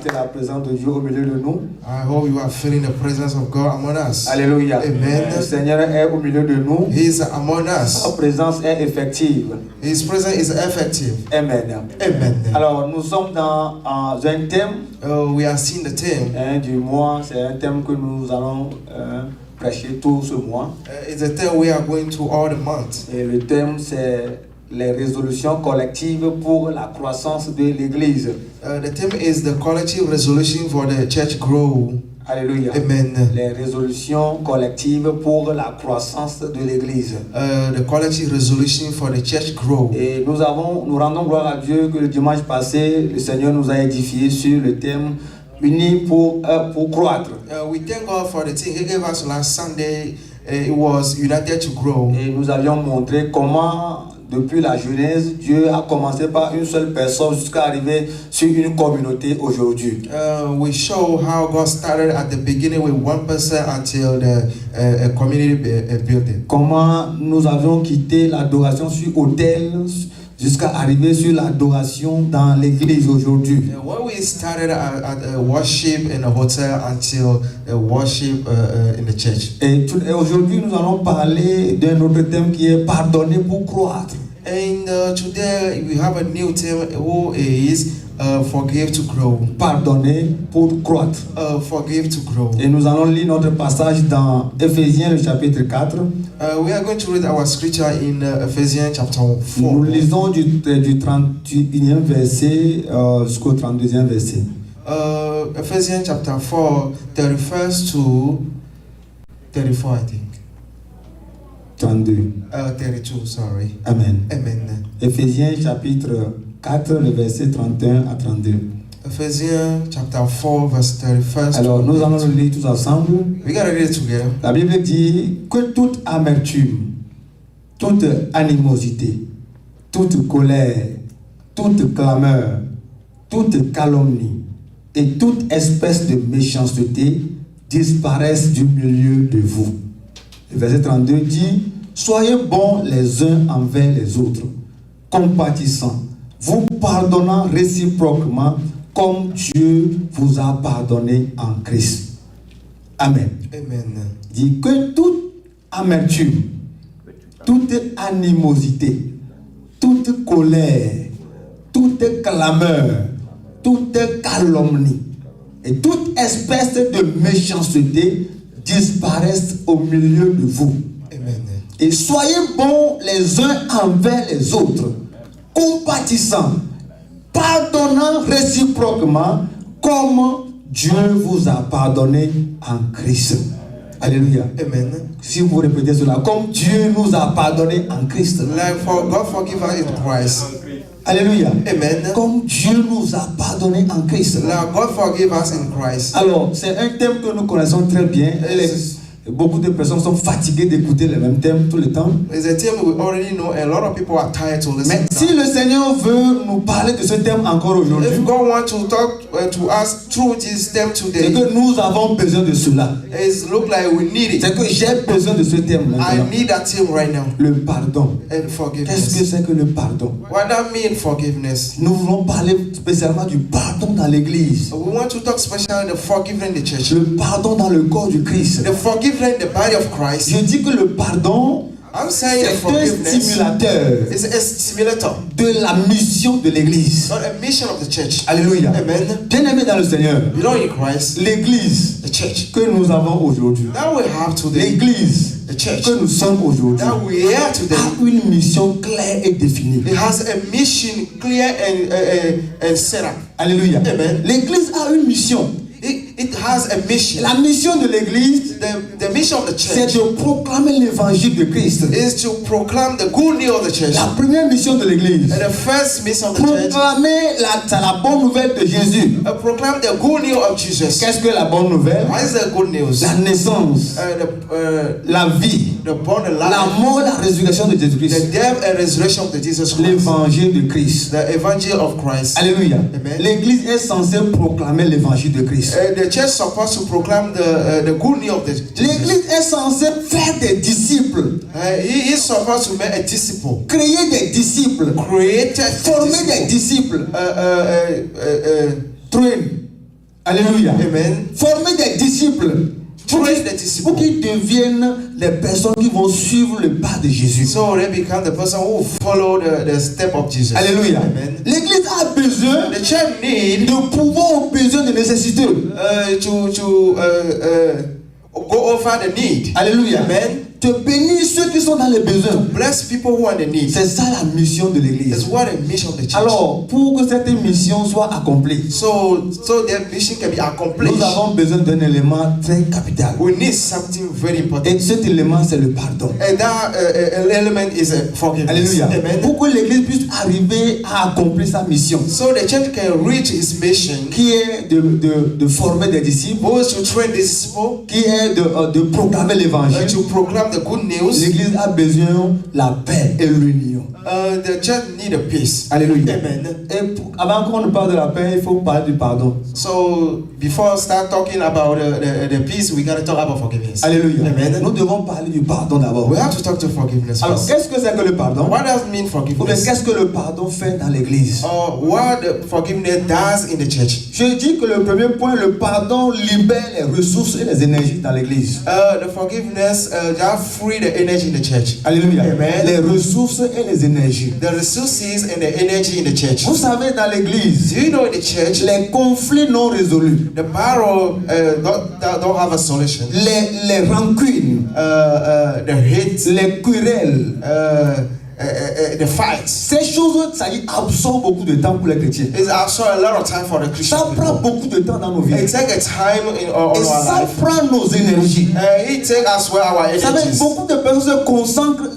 sentez la présence de Dieu au milieu de nous. I hope you are feeling the presence of God among us. Alléluia. Amen. Le Seigneur est au milieu de nous. He is among Sa us. présence est effective. His presence is effective. Amen. Amen. Alors, nous sommes dans un thème We are seeing the theme. du mois. C'est un thème que nous allons prêcher tout ce mois. It's a theme we are going to all the month. Et le thème, c'est les résolutions collectives pour la croissance de l'Église. The theme is the collective resolution for the church grow. Alléluia. Amen. Les résolutions collectives pour la croissance de l'Église. The collective resolution for the church grow. Et nous rendons gloire à Dieu que le dimanche passé, le Seigneur nous a édifié sur le thème unis pour croître. We thank God for the thing He gave us last Sunday. It was united to grow. Et nous avions montré comment, depuis la Genèse, Dieu a commencé par une seule personne jusqu'à arriver sur une communauté aujourd'hui. We show how God started at the beginning with one person until the community building. Comment nous avions quitté l'adoration sur autel jusqu'à arriver sur l'adoration dans l'église aujourd'hui. When we started at worship in a hotel until worship in the church. Et aujourd'hui, nous allons parler d'un autre thème qui est pardonner pour croître. And today we have a new theme who is forgive to grow. Pardonner pour croître. Forgive to grow. Et nous allons lire notre passage dans Éphésiens, le chapitre 4. We are going to read our scripture in Ephesians chapter 4. Nous lisons du 31e verset jusqu'au 32e verset. Ephesians chapter 4, 31st to 34, I think. 32. 32, sorry. Amen. Amen. Éphésiens chapitre 4, le verset 31 à 32. Ephesians chapter 4, verse 31st. Alors, nous allons le lire tous ensemble. We gotta read it together. La Bible dit que toute amertume, toute animosité, toute colère, toute clameur, toute calomnie et toute espèce de méchanceté disparaissent du milieu de vous. Le verset 32 dit: soyez bons les uns envers les autres, compatissants, vous pardonnant réciproquement comme Dieu vous a pardonné en Christ. Amen. Amen. Dit que toute amertume, toute animosité, toute colère, toute clameur, toute calomnie et toute espèce de méchanceté disparaissent au milieu de vous. Amen. Et soyez bons les uns envers les autres, compatissants, pardonnant réciproquement comme Dieu vous a pardonné en Christ. Alléluia. Amen. Si vous répétez cela, comme Dieu nous a pardonné en Christ. Like for God forgive us in Christ. Alléluia. Amen. Comme Dieu nous a pardonné en Christ. Like God forgive us in Christ. Alors, c'est un thème que nous connaissons très bien. Beaucoup de personnes sont fatiguées d'écouter le même thème tout le temps. It's a theme we already know. A lot of people are tired to listen. Mais si le Seigneur veut nous parler de ce thème encore aujourd'hui, If God wants to talk to us through this theme c'est today, que nous avons besoin de cela. it look like we need it. C'est que j'ai besoin de ce thème I maintenant. need that theme right now. Le pardon. And Qu'est-ce que forgiveness. c'est que le pardon? What that mean forgiveness? Nous voulons parler spécialement du pardon dans l'église. We want to talk especially the forgiving the church. Le pardon dans le corps du Christ. The forgiving the body of Christ. Je dis que le pardon, I'm saying the c'est un forgiveness stimulateur is a stimulator, de la mission de l'église. not a mission of the church. Alléluia. Amen. Bien-aimé dans le Seigneur, You know in Christ, l'église the church que nous avons aujourd'hui, that we have today, l'église the church que nous sommes aujourd'hui, that we are today, a une mission claire et définie. it has a mission clear and set up. Alléluia. Amen. L'église a une mission. It has a mission. La mission de l'église, The mission of the c'est church de proclamer l'évangile de Christ. is to proclaim the good news of the church. La première mission de l'église, And the first mission of the church, proclamer la bonne nouvelle de Jésus. proclaim the good news of Jesus. Qu'est-ce que la bonne nouvelle? What is the good news? La naissance, la vie, The born and la life, mort, la résurrection de the Jésus-Christ. death and resurrection of the Jesus Christ, L'évangile de Christ. the evangel of Christ. Alléluia. Amen. L'église est censée proclamer l'évangile de Christ. The church is supposed to proclaim the good news of the Jesus. L'église est censée faire des disciples, He is supposed to make a disciple, créer des disciples, created former des disciples, train, Alléluia. Amen. Former des disciples. Train the disciples. Pour qu'ils deviennent les personnes qui vont suivre le pas de Jésus. So they become the person who follow the step of Jesus. Alléluia. Amen. L'église a besoin The church need de pouvoir, besoin de nécessité. to go over the need. Alléluia. Amen. De bénir ceux qui sont dans les besoins. Bless people who are in the need. C'est ça la mission de That's l'église. what the mission of the church. Alors, pour que cette mission soit accomplie, So their mission can be accomplished. nous avons besoin d'un élément très capital. We need something very important. Et cet élément, c'est le pardon. And that element is forgiveness. Alléluia. Amen. Pour que l'église puisse arriver à accomplir sa mission, So the church can reach its mission, qui est de former des disciples, both to train the disciples, qui est de proclamer l'évangile. to proclaim the good news. L'église a besoin de la paix et l'union. The church need a peace. Alléluia. Amen. Et avant qu'on ne parle de la paix, il faut parler du pardon. So before I start talking about the peace, we got to talk about forgiveness. Alléluia. Amen. Nous devons parler du pardon d'abord. We have to talk to forgiveness Alors, first. qu'est-ce que c'est que le pardon? What does it mean Ou bien forgiveness? qu'est-ce que le pardon fait dans l'église? What the forgiveness does in the church? Je dis que le premier point, le pardon libère les ressources et les énergies dans l'église. The forgiveness that free the energy in the church. Alléluia. Amen. Les ressources et les énergies. The resources and the energy in the church. Vous savez, dans l'église, Do you know in the church, les conflits non résolus, the battle don't have a solution. les rancunes, The hate, les querelles, the fights. ces choses, ça y absorbe beaucoup de temps pour les chrétiens. It's also a lot of time for the Christian Ça prend people. beaucoup de temps dans nos vies. It takes a time in Et our ça life. prend nos énergies. It takes as well our Vous savez, energies. beaucoup de personnes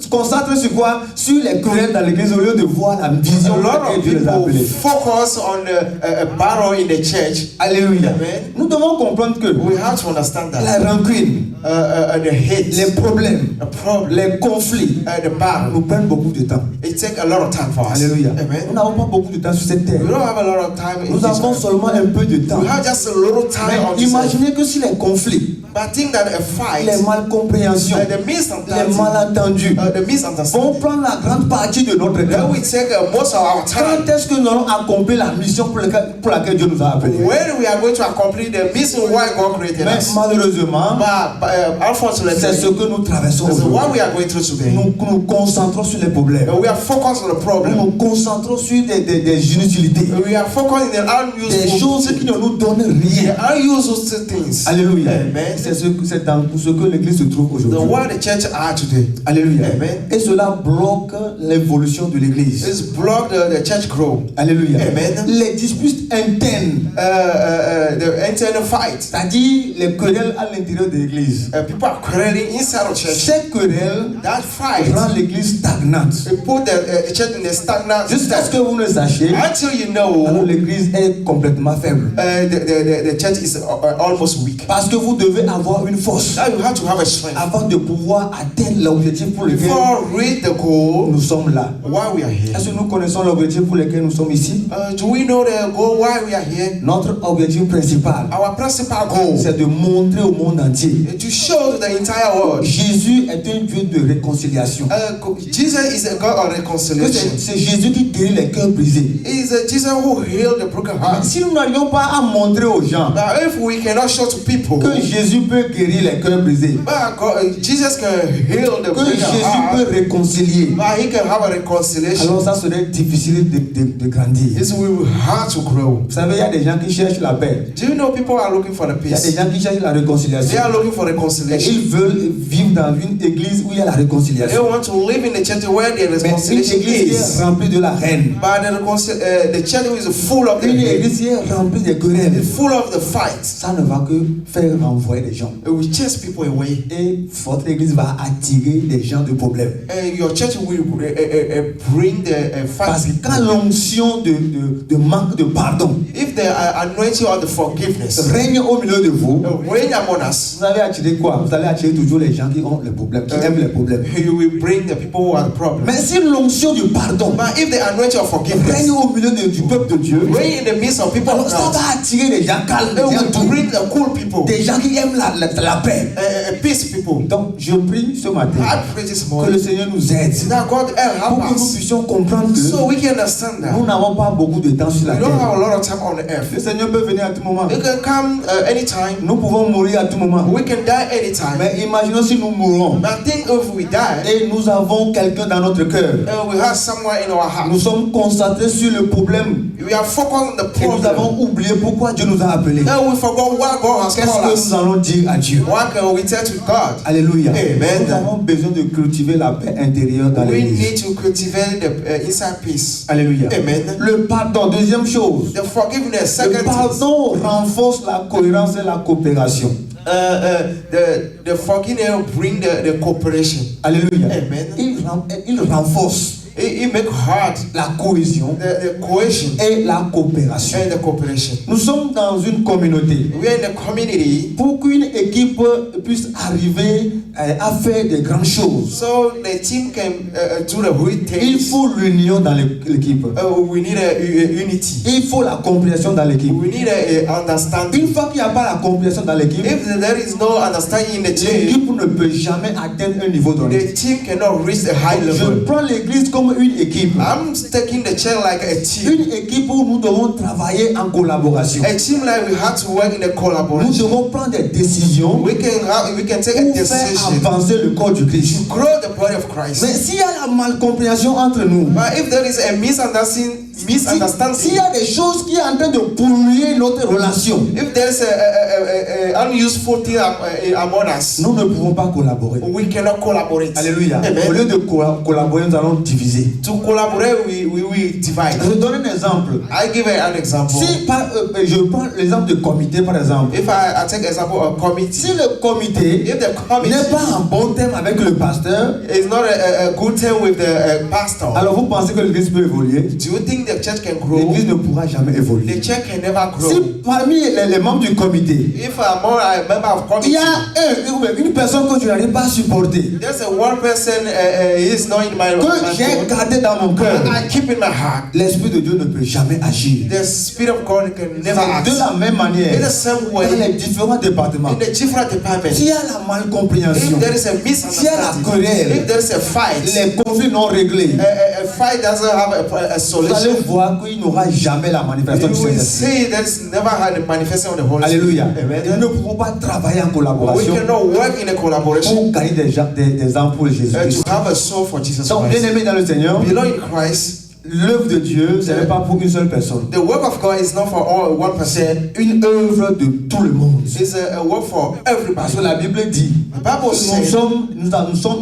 se concentrent sur quoi? Sur les querelles dans l'église au lieu de voir la vision A lot que of Dieu les a people appelés. focus on the battle in the church. Alléluia. Amen. Nous devons comprendre que We have to understand that. la rancune, The hate, les problèmes, the problem, les conflits the battle. nous prennent beaucoup de temps. It takes a lot of time for us. Alléluia. Nous Amen. n'avons pas beaucoup de temps sur cette terre. We don't have a lot of time in Nous this avons earth. seulement un peu de temps. We have just a little time on Mais this earth. imaginez que si les conflits, But think that a fight, les malcompréhensions, the les misunderstanding, malentendus the misunderstanding, vont prendre la grande partie de notre that temps. we take most of our time. Quand est-ce que nous allons accomplir la mission pour laquelle Dieu nous a appelés? When we are going to accomplish the mission why God created Mais us. malheureusement, But unfortunately, c'est ce que nous traversons this is aujourd'hui. what we are going through today. Nous nous concentrons sur les problèmes. We are focused on the Nous problem. nous concentrons sur des inutilités. We are focused on the Des unuseful, choses qui ne nous donnent the rien. unuseful things. Alléluia. Amen. C'est dans ce que l'église se trouve The aujourd'hui. what the church are today. Alléluia. Amen. Et cela bloque l'évolution de l'église. It's blocked the church grow. Alléluia. Amen. Les disputes internes, The internal fight. c'est-à-dire les querelles à l'intérieur de l'église. People are quarreling inside of church. Ces querelles That fight rend l'église stagnante. put the church in a stagnant Jusqu'à ce state. que vous ne sachiez, Until you alors know l'église est complètement faible. the church is almost weak. Parce que vous devez avoir une force Now you have to have a strength. avant de pouvoir atteindre l'objectif pour lequel Before reach the goal, nous sommes là. why we are here. Est-ce que nous connaissons l'objectif pour lequel nous sommes ici? Do we know the goal why we are here? Notre objectif principal, Our principal goal c'est de montrer au monde entier is to show to the entire world Jésus est un Dieu de réconciliation. Jesus is a God of Que reconciliation. c'est Jésus qui guérit les cœurs brisés. He is a Jesus who healed the broken heart. Si nous n'arrivons pas à montrer aux gens Now, if we cannot show to people que Jésus peut guérir les cœurs brisés, Jesus can heal the que broken Jésus heart, peut réconcilier, but he can have a reconciliation, alors ça serait difficile de grandir. this will hard to grow. Vous savez, il y a des gens qui cherchent la paix. Do you know people are looking for the Il y a des peace? gens qui cherchent la They réconciliation. are looking for Et reconciliation. ils veulent vivre dans une église où il y a la They réconciliation. want to live in the church where the Mais une reconciliation église qui is. est remplie de la haine, But the church is full of the une hate, église qui est remplie de querelles, full of the fights. ça ne va que faire renvoyer des gens. It will chase people away. Et votre église va attirer des gens de problèmes. Your church will bring the Parce fights. que quand l'onction de manque de pardon If the anointing of the forgiveness règne au milieu de vous, reign among us, vous allez attirer quoi? Vous allez attirer toujours les gens qui ont les problèmes, qui aiment les problèmes. you will bring the people who are the problem. problem. Mais si l'onction du pardon But if the anointing of règne forgiveness au milieu du peuple de Dieu, reign in the midst of people alors of ça God, va attirer des gens calmes, des it gens will doux, bring the cool people, des gens qui aiment la paix. Peace people. Donc je prie ce matin I pray this que le morning Seigneur nous aide that God pour help que nous us puissions comprendre que so we can understand that nous n'avons pas beaucoup de temps sur la we don't have terre. a lot of time on the Le earth. Seigneur peut venir à tout moment. It can come anytime. Nous pouvons mourir à tout moment. We can die anytime. Mais imaginons si nous mourons But think if we die, et nous avons quelqu'un dans notre cœur. we have someone in our heart. Nous sommes concentrés sur le problème We are focused on the et nous problem. avons oublié pourquoi Dieu nous a appelés. And we forgot what God has Qu'est-ce called que us. nous allons dire à Dieu? What can we tell to God? Alléluia. Amen. Nous avons besoin de cultiver la paix intérieure dans We l'église. need to cultivate the inside peace. Alléluia. Amen. Le pardon, deuxième chose. The forgiveness, Le second thing. pardon renforce la cohérence et la coopération. The forgiveness bring the cooperation. Alléluia. Amen. Il renforce It make hard la cohésion the cohesion et la coopération. and the cooperation. Nous sommes dans une communauté. We are in a community, Pour qu'une équipe puisse arriver à faire de grandes choses, so the team can do the good il things. faut l'union dans l'équipe. We need a unity. Il faut la compréhension dans l'équipe. We need a understanding. Une fois qu'il n'y a pas la compréhension dans l'équipe, If there is no understanding in the team, l'équipe ne peut jamais atteindre un niveau donné. the team cannot reach the high Je level. prends l'église comme une équipe. I'm taking the chair like a team. Une équipe où nous devons travailler en collaboration. A team like we have to work in a Nous collaboration. devons prendre des décisions We can take a pour faire decision avancer le corps du Christ. to grow the body of Christ. Mais s'il y a la malcompréhension entre nous, But if there is a misunderstanding, s'il y a des choses qui sont en train de polluer notre relation, if there is a unuseful thing among us, nous ne pouvons pas collaborer. we cannot collaborate. Alléluia. Amen. Au lieu de collaborer, nous allons diviser. To collaborate, we will divide. Je donne un exemple. I give an example. Si je prends l'exemple de comité par exemple. If I take example of committee, Si le comité if the committee n'est pas en bon terme avec le pasteur, is not a good term with the pastor, alors vous pensez que l'église peut évoluer? do you think the church can grow? L'église ne pourra jamais évoluer. The church can never grow. Si parmi les membres du comité, If I'm a member of il y committee, a une personne que je n'arrive pas à supporter, there's a one person is not in my que j'ai mind, gardé dans mon cœur, I keep in my heart. l'Esprit de Dieu ne peut jamais agir. The Spirit of God can never act. De la même manière, In the same dans way, les différents départements, in the different departments, s'il y a la malcompréhension, if there is a s'il y a la misunderstanding, querelle, if there is a fight, les conflits non réglés, a fight doesn't have a vous allez solution, voir qu'il n'y aura jamais la manifestation you du will Saint-Esprit. see that it's never had a manifestation of the Holy Alléluia. Spirit. Nous Amen. ne pouvons pas travailler en We collaboration cannot work in a collaboration pour gagner des âmes pour Jésus-Christ. to have a soul for Jesus Donc, bien Christ. aimé dans le Seigneur, Below in Christ, l'œuvre de Dieu, ce n'est pas pour une seule personne. the work of God is not for one person. C'est une œuvre de tout le monde. It's a work for everybody. Parce que la Bible dit, The Bible says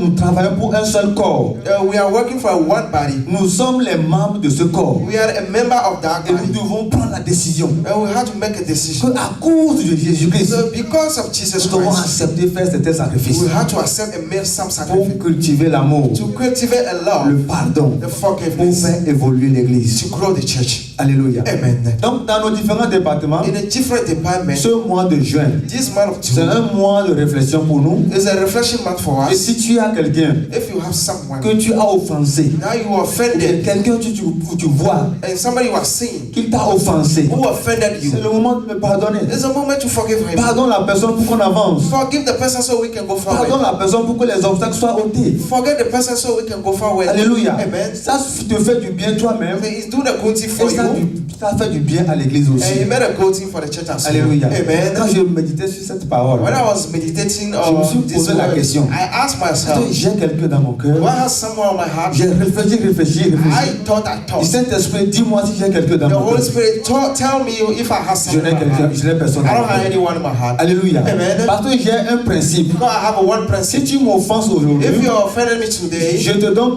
nous travaillons pour un seul corps. we are working for one body. Nous sommes les membres de ce corps. We are a member of that Et nous body. devons prendre la décision And we have to make a que decision. à cause de Jésus-Christ, So because of Jesus nous devons Christ, accepter faire certains sacrifices we have to accept and make some pour sacrifice. cultiver l'amour, To cultivate a le love, pardon, the pour forgiveness, faire évoluer l'Église. to grow the church. Alléluia. Amen. Donc, dans nos différents départements, In a different department, ce mois de juin, this month of c'est June un mois de réflexion pour nous. is a reflection month for Et us. si tu as quelqu'un If you have someone, que tu as offensé, now you et offended, quelqu'un que tu vois and somebody you are seeing qu'il t'a offensé, who offended you, c'est le moment de me pardonner. it's a moment to forgive him. Pardonne la personne pour qu'on avance. Forgive the person so we can go Pardonne forward. la personne pour que les obstacles soient ôtés. Forget the person so we can go forward. Alléluia. Amen. Ça te fait du bien toi-même. He's doing a good thing for Et ça, you, ça fait du bien à l'église and he aussi. made a good thing for the church as well. Alléluia. Quand Amen. je méditais sur cette parole, When I was meditating je me suis on this posé la word, question. I asked Est-ce myself, que j'ai quelqu'un dans mon cœur? do I have someone on my heart? J'ai réfléchi. I thought. Du Saint-Esprit, dis-moi si j'ai quelqu'un dans The mon Holy cœur. Spirit tell me if I have Je someone n'ai in my quelqu'un, heart. je n'ai personne I dans mon don't have cœur. anyone in my heart. Alléluia. Amen. Parce que j'ai un principe. Because I have a one Si principle. tu m'offenses aujourd'hui, If you offended me today, je te donne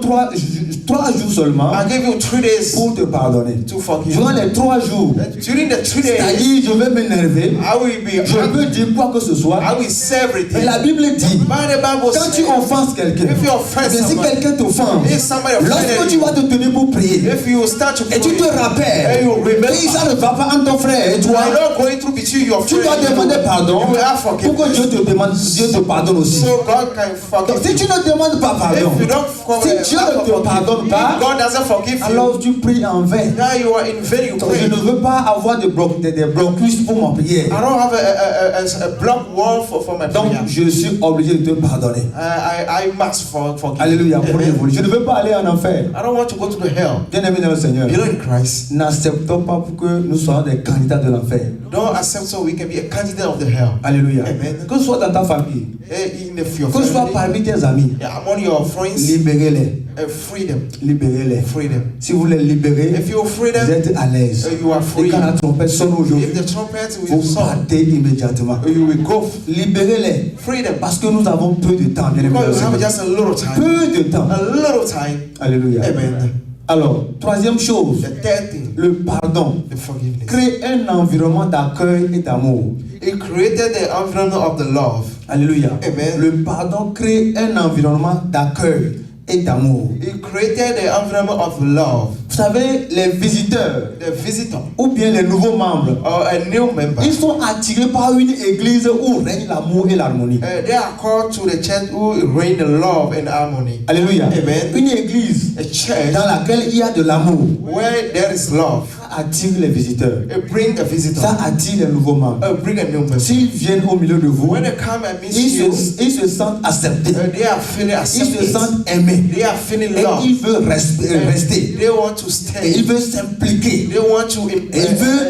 3 jours seulement I give you 3 days pour te pardonner. to forgive. Durant les 3 jours, During the 3 days, c'est-à-dire je vais m'énerver, I will be je angry. peux dire quoi que ce soit. I will say Et everything. la Bible dit, But the Bible quand tu says, offenses quelqu'un, if you offend mais si somebody, quelqu'un t'offense, if somebody lorsque offended tu you, vas te tenir pour prier, if you start to et tu te pray, and rappelles you remember, que ça ne va pas entre ton frère et you toi, are not going through between your tu dois friends. demander pardon You will have pour que forgiveness. Dieu te demande, Dieu te pardonne aussi. So God can Donc si forgive tu you. ne demandes pas pardon, If you don't si Dieu ne te pardonne pas, God doesn't forgive you, alors tu pries en vain. now you are in vain. You Donc, pray. je ne veux pas avoir des blocus pour ma prière. I don't have a block wall for my Donc prayer. je suis obligé de te pardonner. I must forgive. Alléluia. Pour Amen. l'évolution. Je ne veux pas aller en enfer. I don't want to go to the hell. Bien-aimé dans le Seigneur, You know, in Christ, n'acceptons pas pour que nous soyons des candidats de l'enfer. don't accept so we can be a candidate of the hell. Alléluia. Amen. Que ce soit dans ta famille, In your que ce soit family, parmi tes amis, among your friends, libérez-les. freedom. Libérez-les. Freedom. Si vous les libérez, If you're vous freedom, êtes à l'aise. you are Et free. quand la trompette sonne aujourd'hui, If the trumpet will vous sound, partez immédiatement. you will go Libérez-les. freedom. Parce que nous avons peu de temps, bien aimé dans le Because we have Seigneur. just a little time. Peu de temps. A little time. Alléluia. Amen. Alors, troisième chose, The third thing, le pardon. the forgiveness. Crée un environnement d'accueil et d'amour. It created the environment of the love. Alléluia. Amen. Le pardon crée un environnement d'accueil et d'amour. It created the environment of love. Vous savez, les visiteurs The visitor ou bien les nouveaux membres, or a new member, ils sont attirés par une église où règne l'amour et l'harmonie. they are called to the church who reign the love and harmony. Alléluia. Amen. Une église A church dans laquelle il y a de l'amour, where there is love, ça attire les visiteurs. bring a visitor, Ça attire les nouveaux membres. bring a new member. S'ils viennent au milieu de vous, When they come and meet ils you, se sentent acceptés. they are feeling Ils se accepted. sentent aimés. They are feeling Et love. ils veulent rester. They want to Et stay. ils veulent s'impliquer. They want to Et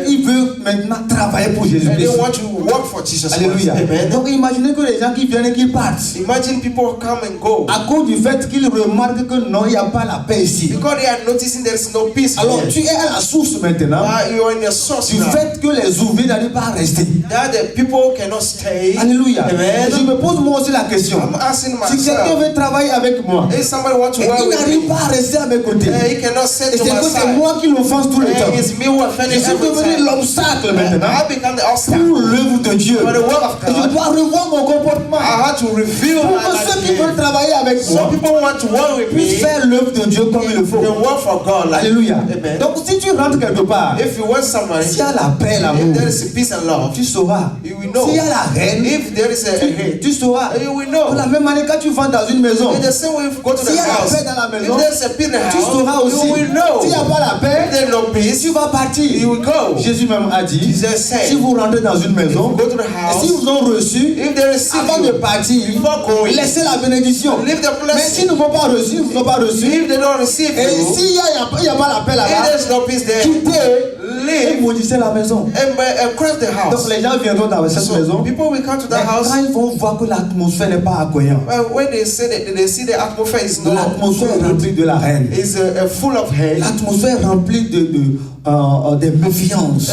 ils veulent maintenant travailler pour and they Jésus-Christ. want to work for Jesus Christ. Alléluia. Amen. Donc imaginez que les gens qui viennent et qui partent, Imagine people come and go à cause du fait qu'ils remarquent que non, il n'y a pas la paix ici. because they are noticing there is no peace. Alors here. tu es à la source maintenant You are in the source du now. fait que les ouvriers n'arrivent pas à rester. That the people cannot stay. Alléluia. Amen. Je me pose moi aussi la question. I'm asking Si quelqu'un myself, veut travailler avec moi if somebody wants to et work qu'il with n'arrive me, pas à rester à mes côtés, he cannot say et to c'est my que c'est side, moi qui l'offense tout le temps, it's me who je offended suis every devenu time. l'obstacle maintenant I become the obstacle pour l'œuvre de Dieu. for the work of Et je God. dois revoir mon comportement I had to review pour my que ceux qui life. veulent travailler avec Some moi people want to work with puissent me. faire l'œuvre de Dieu comme il le faut. They work for God. Like, Alléluia. Amen. Donc si tu rentres quelque part, If you want somebody, s'il y a la paix, l'amour, if there is peace and love, tu sauras. you will know. S'il y a la haine, If there is a hate, tu sauras. you will De know. la même manière, quand tu vends dans une maison, In the same way, if you go to s'il the y a la house, paix dans la maison, if there's a peace in the tu house, sauras aussi. you will know. S'il n'y a pas la If paix, there's no peace, tu vas partir. you will go. Jésus même a dit, Jesus said, si vous rentrez dans une maison, if you go to the et house, si vous ont reçu, if they receive avant de you, partir, before going, laissez la bénédiction. leave the Mais blessing. s'ils ne vont pas reçu, ils ne vont pas reçu. If they don't receive Et you, s'il n'y a pas la paix if là-bas, there's no peace there, quittez et leave maudissez la maison. and cross the Donc house. les gens viendront dans cette So maison. people will come to Mais the house. quand ils vont voir que l'atmosphère n'est pas accueillante, When they say that they see the atmosphere is not l'atmosphère est remplie de la haine, is full of hate, l'atmosphère est remplie de méfiance,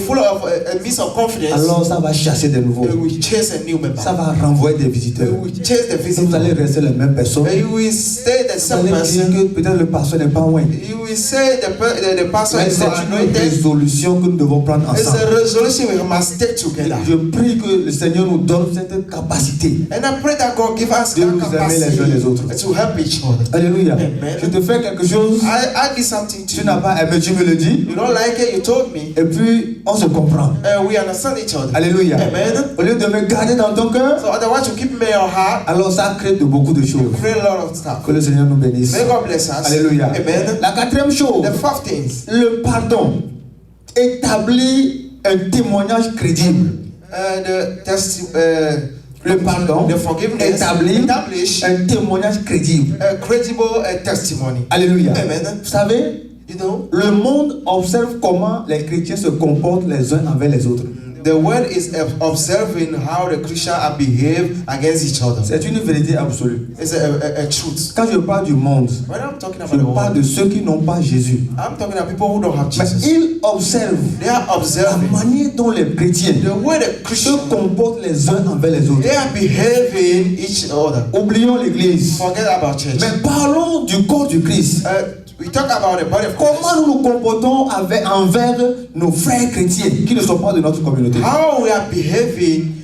full of a miss of confidence, alors ça va chasser de nouveau. they will chase a new member. Ça va renvoyer des They visiteurs. will chase the Et vous visitor. allez rester les mêmes personnes. You will stay the Vous same allez person. dire que peut-être le pasteur n'est pas loin. You will say the pastor Mais is c'est not une anointed. résolution que nous devons prendre It's ensemble. a resolution we must take together. Je prie que le Seigneur nous donne cette capacité. And I pray that God give us De that nous aimer les capacity uns les autres. to help each other. Alléluia. Amen. Je te fais quelque chose, I did something tu to n'as you. pas aimé, tu me le dis, You don't like it, you told me. et puis on se comprend. We understand each other. Alléluia. Amen. Au lieu de me garder dans ton cœur, So otherwise you keep me in your heart, alors ça crée de beaucoup de choses. pray a lot of stuff. Que le Seigneur nous bénisse. May God bless us. Alléluia. Amen. La quatrième chose, The fourth thing, le pardon établit un témoignage crédible. Le pardon the forgiveness établit establish un témoignage crédible. a credible testimony. Alléluia. Amen. Vous savez, You know, le monde observe comment les chrétiens se comportent les uns envers les autres. The word is observing how the Christians are behave against each other. C'est une vérité absolue. It's a truth. Quand je parle du monde, When I'm talking about je the parle world, de ceux qui n'ont pas Jésus. I'm talking about people who don't have Mais Jesus. ils observent They are la observing manière dont les chrétiens the way the se Christians, comportent les uns envers les autres. they are behaving each other. Oublions l'église. Forget about church. Mais parlons du corps du Christ. We talk about the body of Comment Christ. nous nous comportons envers nos frères chrétiens qui ne sont pas de notre communauté. How we are behaving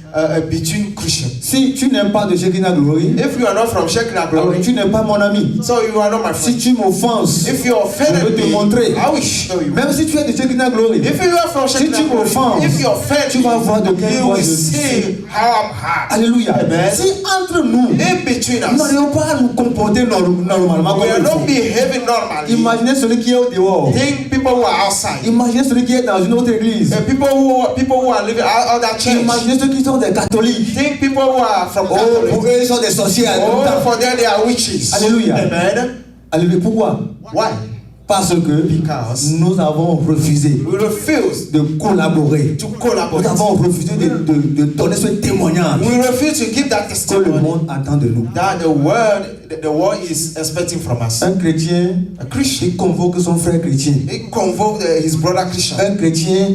between Christians. Si tu n'aimes pas de Shekinah Glory, If you are not from Shekinah alors Glory, tu n'es pas mon ami. so you are not my Si friend. tu m'offenses, If you je offended vais te me, montrer. I will show you. Même si tu es de Shekinah Glory, If you are from si Shekinah tu Glory, m'offenses, if you offend tu vas voir de me, quel you bois will je see suis. how I'm hard. Alléluia. Amen. Si entre nous, In between nous us, n'arrivons pas à nous comporter normalement we are comme il not faut. behaving normally. Imaginez celui qui est au dehors. Think people who are outside. Imaginez celui qui est dans une autre église. People who are living out that church. Imaginez ceux qui sont des catholiques. Think people who are from Oh, Catholic. pour eux, ils sont des sorcières. Oh, for them they are witches. Alléluia. Amen. Alléluia. Pourquoi? Why? Parce que Because nous avons refusé we refuse de collaborer. to Nous collaborate. avons refusé de donner ce témoignage We refuse to give that que le testimony monde attend de nous. that the world is expecting from us. Un chrétien A Christian, qui convoque son frère chrétien. he convoked his brother Christian. Un chrétien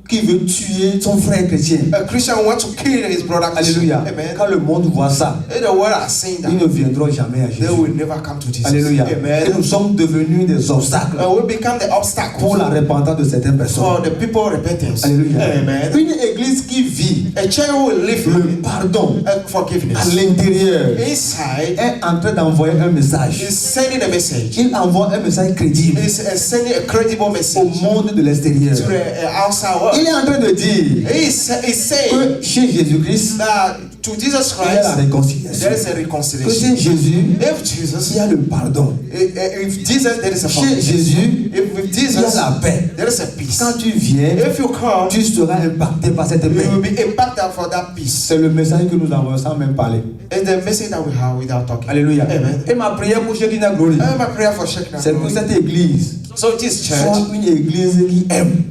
qui veut tuer son frère chrétien. A Christian who wants to kill his brother Christian. Alléluia. Amen. Quand le monde voit ça, If the world are saying ils that, ne viendront jamais à they Jésus. will never come to Jesus. Alléluia. Et Amen. nous sommes devenus des obstacles We become the obstacle pour la repentance de certaines personnes. for the people repentance. Alléluia. Amen. Une église qui vit A church who will live le pardon à forgiveness l'intérieur inside est en train d'envoyer un message. is sending a message. Il envoie un message crédible Is sending a credible au message monde de l'extérieur. to the outside world. Il est en train de dire He's saying que chez Jésus-Christ, that to Jesus il y a la Christ réconciliation. there is a Que reconciliation. chez Jésus, If il Jesus, y a le pardon. if Jesus, there is a Chez forgiveness. Jésus, If with il y a Jesus, la paix. there is a peace. Quand tu viens, If you come, tu seras impacté par cette you paix. will be impacted for that peace. C'est le message que nous envoyons sans même parler. It's the message that we have without talking. Alléluia. Amen. Et ma prière pour Shekinah Glory, I have a prayer for Shekinah c'est que Glory. cette église So this church soit une église qui aime.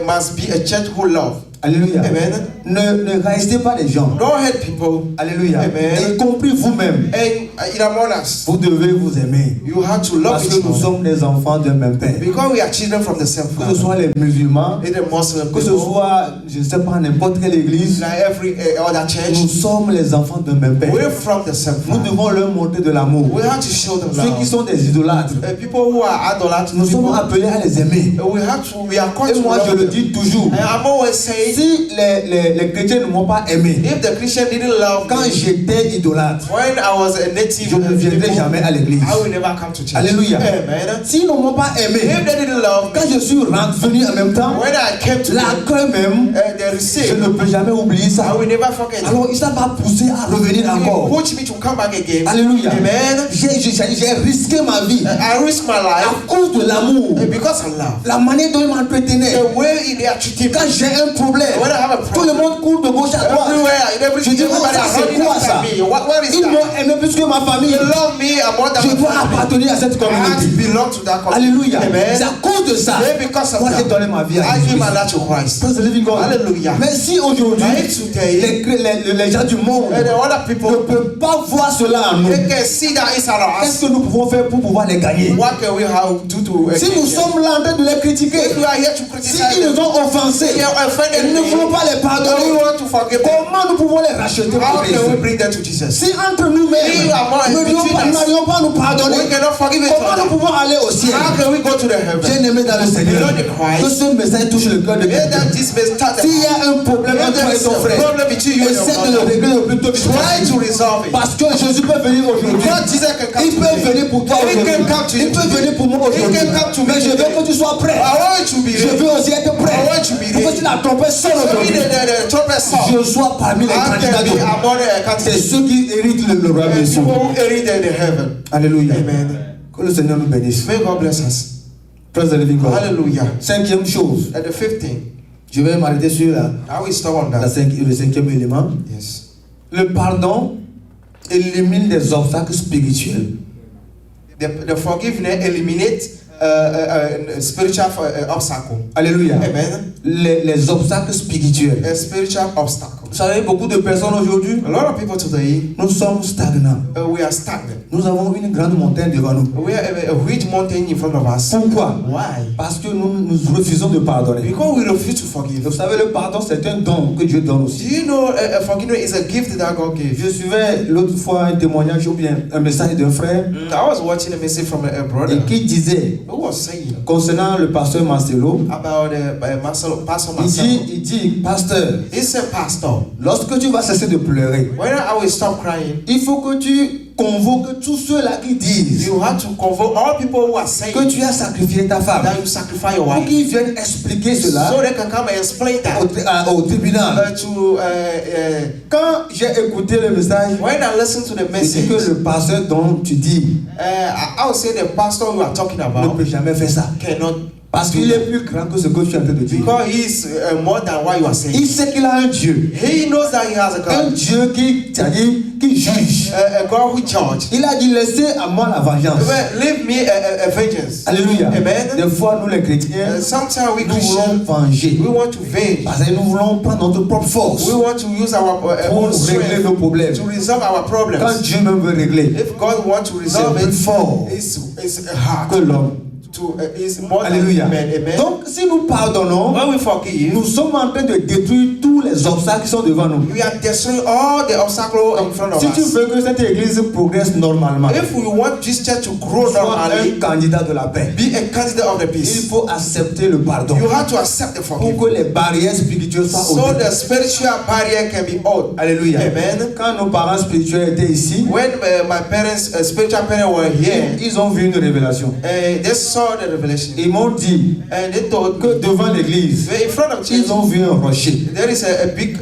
must be a church who love. Alléluia. Amen. Ne restez pas les gens. Don't hate people. Alléluia. Amen. Y compris vous-même. And in among us, Vous devez vous aimer. you have to love Parce each que nous other. sommes des enfants d'un même père. Because we are children from the same Que ce father. soit les musulmans, In the Muslim que ce people, soit, je ne sais pas, n'importe quelle église, like every other nous church, sommes les enfants d'un même père. we're from the same Nous father. devons leur montrer de l'amour. We have to show them Ceux qui love. sont des idolâtres, People who are idolaters, nous sommes people, appelés à les aimer. we are called Et to moi, je love le them. dis toujours. And I'm always saying, Si les chrétiens ne m'ont pas aimé, if the Christian didn't love quand me, j'étais idolâtre, when I was a native, je ne viendrai people, jamais à l'église. I will never come to church. Alléluia. Amen. S'ils ne m'ont pas aimé, If they didn't love quand me, je suis venu en même temps, when I came to them, l'accueil même, they je received, ne peux jamais oublier I ça. will never forget it. Alors, ça m'a poussé à revenir He encore. pushed me to come back again. Alléluia. Amen. J'ai risqué ma vie I risked my à life cause de l'amour. because of love. La manière dont ils m'entretenaient. The way they are treating me. Quand j'ai un problème, When I have a tout le problem, monde court de gauche à droite. everywhere, in every Je dis, oh, everybody ça are c'est running quoi ça? after me. What is Ils that? m'ont aimé plus que ma famille. They love me more than Je my dois family. appartenir à cette I have to communauté. belong to that community. Alléluia. Amen. C'est à cause de ça. Maybe because of Moi, j'ai that, donné ma vie à I give Jésus. my life to Christ. Praise the living God. Hallelujah. Mais si aujourd'hui, But if today, les gens du monde and the other ne people, peuvent pas voir cela en nous, they can see that inside of qu'est-ce us. que nous pouvons faire pour pouvoir les gagner? What can we do to Si nous sommes là en train de les critiquer, if we are here to si criticize ils nous them, ont offensés, they have offended et nous ne voulons me, pas les we pardonner, want to forgive them. comment nous pouvons les racheter pour How can we Christ? bring them to Jesus? Si entre nous-mêmes, We are more nous between us. n'arrivons pas à nous pardonner, We cannot forgive each comment nous other. pouvons aller au ciel? How can we go to the heaven? Bien-aimé dans le Seigneur, Beloved in Christ, que ce message touche le cœur de may quelqu'un. that this may start S'il y a un problème If entre toi there et is ton a frère, problem between you and your essaie de le brother, régler le plus tôt try to possible. resolve it. Parce que Jésus peut venir aujourd'hui. God, Jesus can come Il to peut me. venir pour toi He aujourd'hui. can come to you Il peut today. venir pour moi He aujourd'hui. can come to me Mais je veux today. que tu sois prêt. I want you to be Je ready. veux aussi être prêt. I want you to be Pour que ready. si la trompette sonne So aujourd'hui, the trumpet sound. je sois parmi les I candidats can be de among the C'est candidates. ceux qui héritent le royaume de People Dieu. who inherit the heaven. Alléluia. Amen. Que le Seigneur nous bénisse. May God bless us. Praise the living God. Hallelujah. Cinquième chose. And the fifth thing, Je vais m'arrêter sur I will stop on that. le cinquième élément. Yes. Le pardon élimine des obstacles spirituels. The forgiveness eliminates spiritual obstacle. Alléluia. Amen. Les obstacles spirituels. A spiritual obstacle. Vous savez, beaucoup de personnes aujourd'hui, A lot of people today, nous sommes stagnants. we are stagnant. Nous avons une grande montagne devant nous. We have a huge mountain in front of us. Pourquoi? Why? Parce que nous refusons de pardonner. Because we refuse to forgive. Vous savez, le pardon, c'est un don que Dieu donne Do aussi. you know forgiveness is a gift that God gave? Je suivais l'autre fois un témoignage ou bien un message d'un frère I was watching a message from a brother et qui disait, who was saying concernant le pasteur Marcelo, about Pastor il dit, pasteur, He said, Pastor, lorsque tu vas cesser de pleurer, when I will stop crying, il faut que tu convoques tous ceux-là qui disent you have to convoke all people who are saying que tu as sacrifié ta femme that you sacrifice your pour wife, qu'ils viennent expliquer cela so they can come and explain that au tribunal. Quand j'ai écouté le message, when I listen to the je dis message, que le pasteur dont tu dis I would say the pastor you are talking ne about peut jamais faire ça. cannot, Parce qu'il est plus grand que ce que tu es en train de dire. because he is more than what you are saying. Il sait qu'il a un Dieu. He knows that he has a Un God, Dieu qui juge. a God who judge. Il a dit laissez à moi la vengeance. Leave me a vengeance. Alléluia. Amen. Des fois, nous les chrétiens, Sometimes we nous voulons Christians, venger. we want to venge. Parce que nous voulons prendre notre propre force We want to use our pour own régler strength nos problèmes. to resolve our Quand problems. Dieu même veut régler, If God wants to resolve c'est plus it, fort it's hard que l'homme. is more than Alléluia. amen. Amen. Donc, si nous pardonnons, When we forgive, nous sommes en train de détruire tous les obstacles qui sont devant nous. we are destroying all the obstacles in front of Si tu us. veux que cette église progresse normalement, If we want this church to grow sois normally, un candidat de la paix. be a candidate of the Il peace. faut accepter le pardon You have to accept the pour forgiveness, que les barrières spirituelles soient so ôtées. the spiritual barrier can be out. Alléluia. Amen. Quand nos parents spirituels étaient ici, When my parents, spiritual parents were here, ils ont vu une révélation. they saw the revelation, Ils m'ont dit and they told que me, devant l'église, in front of ils church, ont vu un rocher. there is a big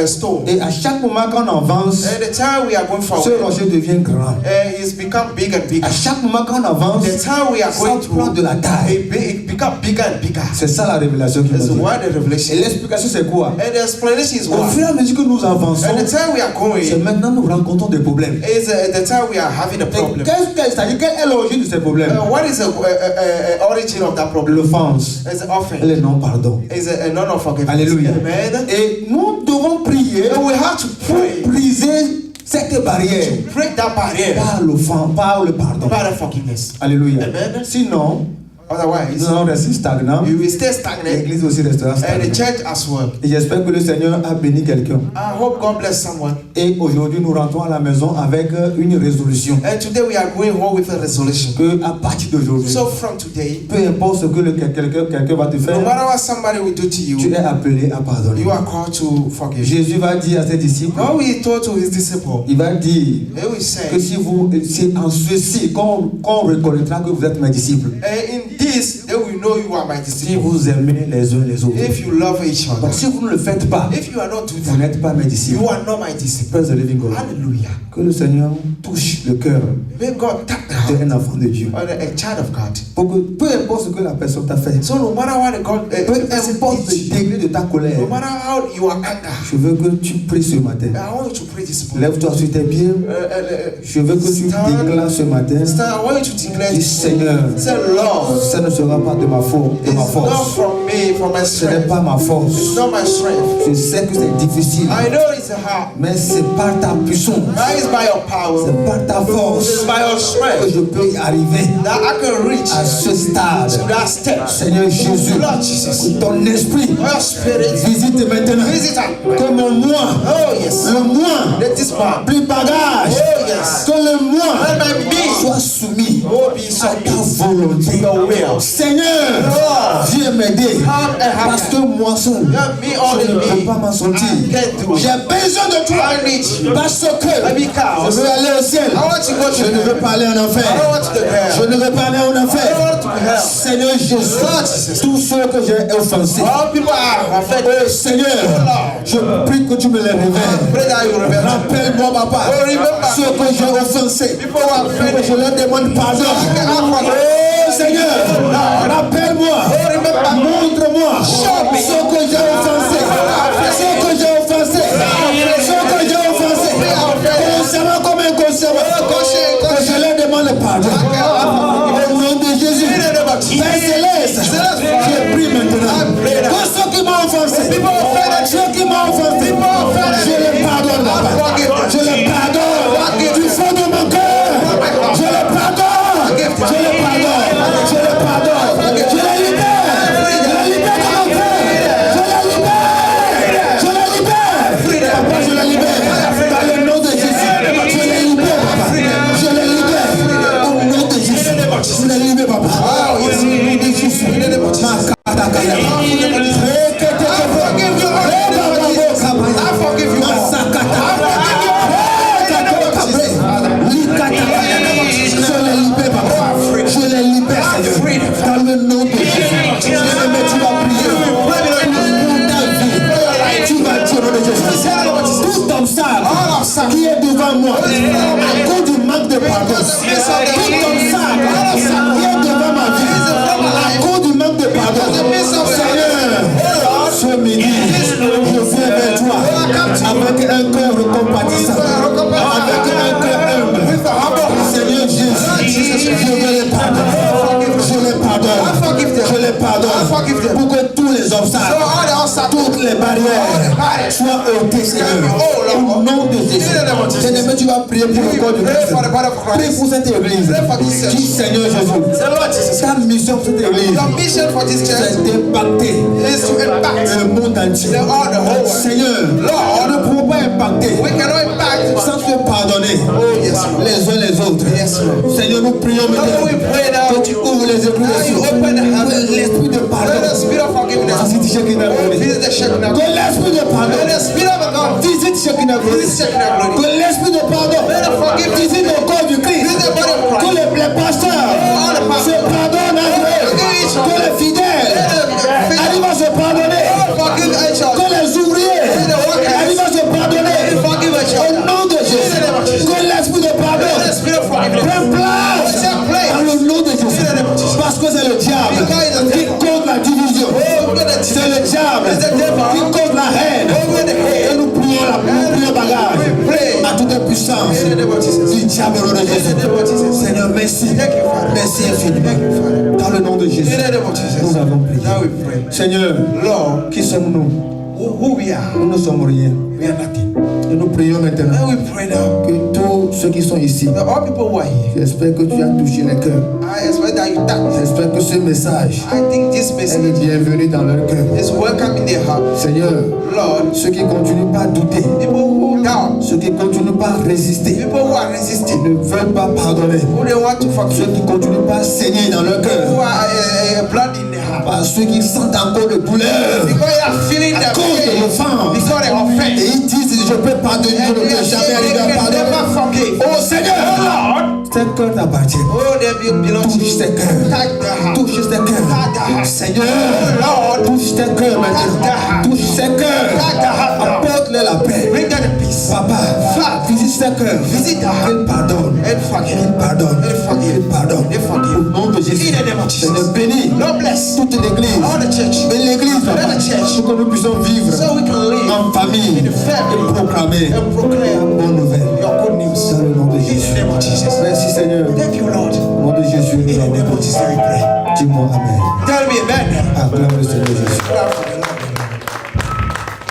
stone. Et à chaque moment qu'on avance, And the time we are going ce forward, rocher devient grand. it's become bigger and bigger. À chaque moment qu'on avance, The time we are ça going prend through, de la taille. it become bigger and bigger. C'est ça la révélation qui That's nous dit. why the Et revelation. l'explication c'est quoi? And the explanation is Au what? fur et à mesure que nous avançons, And the time we are c'est going maintenant nous rencontrons des problèmes. is the time we are having a Et problem. c'est-à-dire quelle est l'origine de ces problèmes? What is the origin of that problem? L'offense It's et offense. le non-pardon. It's a non of forgiveness. Alléluia. Amen. Et nous devons prier And we have to pour pray briser cette barrière to break that barrier par l'offense, par le pardon. by the forgiveness. Alléluia. Amen. Sinon, Otherwise, nous allons rester stagnants. you will stay stagnant, L'église aussi restera and the stagnante. church as well. Et j'espère que le Seigneur a béni quelqu'un. I hope God bless someone. Et aujourd'hui, nous rentrons à la maison avec une résolution. And today we are going home with a resolution. Que à partir d'aujourd'hui, So from today, peu importe ce que quelqu'un va te no faire, matter what somebody will do to tu you, es appelé à pardonner. you are called to forgive. Jésus va dire à ses disciples, God will told to his disciples, il va dire he will que say, c'est en ceci qu'on reconnaîtra que vous êtes mes disciples. in this they will know you are my Si disciples. vous aimez les uns les autres. If you love each other. Donc si vous ne le faites pas, If you are not doing vous that, n'êtes pas mes disciples. you are not my disciple. Praise the living God. Hallelujah. Que le Seigneur touche le cœur May God tap the heart d'un enfant de Dieu. or a child of God. Pour que peu importe ce que la personne t'a fait, So no matter what God, peu importe le degré de ta colère, no matter how you are angry, je veux que tu pries ce matin. I want you to pray this morning. Lève-toi sur tes pieds. Je veux que tu déclares ce matin. I want you to declare Dis this morning. Seigneur, Say, Lord, ça ne sera pas de ma faute, de ma it's not force. from me, from my Ce n'est strength. pas ma It's force. not my strength. Je sais que c'est difficile, I know it's hard. mais c'est par ta puissance, That is by your power. c'est par ta It's force by your que strength je peux y arriver that I can reach à ce stade. to that step. Seigneur Jésus, Lord Jesus, que ton esprit your spirit, visite maintenant. visit us. Que mon moi, Oh yes. le moi, Let this man, plus bagage, oh yes, que le moi let my be, soit soumis oh be à ta submitted volonté. to your will. Seigneur, Lord, viens m'aider. come and help Parce me. que moi seul, Help me all je ne in peux me. pas m'en sortir. I can't do it. J'ai besoin de toi. I need you. Parce que Because je veux aller au ciel. I want to go to Je ne veux heaven. pas aller en I don't enfer. want to go to hell. Je ne veux pas aller en I don't enfer. want to hell. Seigneur Jésus, Lord Jesus. tous ceux que j'ai offensés, All people are offended. Seigneur, je prie que tu me les révèles. Pray that you remember. Rappelle-moi, papa, Oh, remember. ceux que j'ai offensés. People who are Que offended. je leur demande pardon. Oh, Oh Seigneur, rappelle-moi, montre-moi ceux que j'ai offensés. Ceux que j'ai offensés. Ceux que j'ai offensés. Consciemment comme inconsciemment. Que je leur demande pardon. Au nom de Jésus. qui est devant moi, à cause du manque de pardon, tout obstacle qui est devant ma vie, à cause du manque de pardon, Seigneur, ce midi, je viens vers toi avec un cœur compatissant, avec un cœur humble. Seigneur Jésus, je veux les pardonner, je les pardonne, je les pardonne, pour que tous les obstacles, toutes les barrières soient ôtées, Seigneur, au nom de Jésus. Seigneur, tu vas prier pour le corps de Christ. Prie pour cette église. Dis, Seigneur Jésus, ta mission pour cette église, c'est d'impacter le monde entier. Seigneur, nous ne pouvons pas impacter sans te pardonner les uns les autres. Seigneur, nous prions maintenant que tu ouvres les écluses des cieux, que l'esprit de pardon visite chacun d'entre nous. Que l'esprit de pardon visite chacun d'entre nous. Que l'esprit de pardon visite le corps du Christ. Que les pasteurs se pardonnent entre eux. Que les fidèles arrivent à se pardonner. Que les ouvriers arrivent à se pardonner. Au nom de Jésus. Que l'esprit de pardon prenne place dans le nom de Jésus. Parce que c'est le diable qui cause la division. C'est le diable qui cause la haine. Et nous prions bagage à toute puissance du diable au nom de Jésus. Seigneur, merci. Merci infiniment. Dans le nom de Jésus, nous avons prié. Seigneur, qui sommes-nous? Nous ne sommes rien. Et nous prions maintenant que tous ceux qui sont ici, j'espère que tu as touché les cœurs. J'espère que ce message est bienvenu dans leur cœur. Seigneur, ceux qui continuent pas à douter, ceux qui continuent pas à résister, ne veulent pas pardonner, ceux qui continuent pas à saigner dans leur cœur, ceux qui sentent encore de douleur à cause de l'offense, et ils disent je peux pardonner, je ne peux jamais arriver à pardonner. Oh Seigneur, tes cœurs t'appartiennent. Touche tes cœurs, touche tes cœurs. Seigneur, touche tes cœurs maintenant, touche tes cœurs, apporte-leur la paix. Papa, visite tes cœurs, il pardonne, il pardonne, il pardonne. Au nom de Jésus, Seigneur, bénis toute l'église, bénis l'église, pour que nous puissions vivre en famille et proclamer une bonne nouvelle. Dans le nom de Jésus. Merci Seigneur. Au nom de Jésus, nous avons prié. Dis-moi Amen. Acclame le Seigneur Jésus.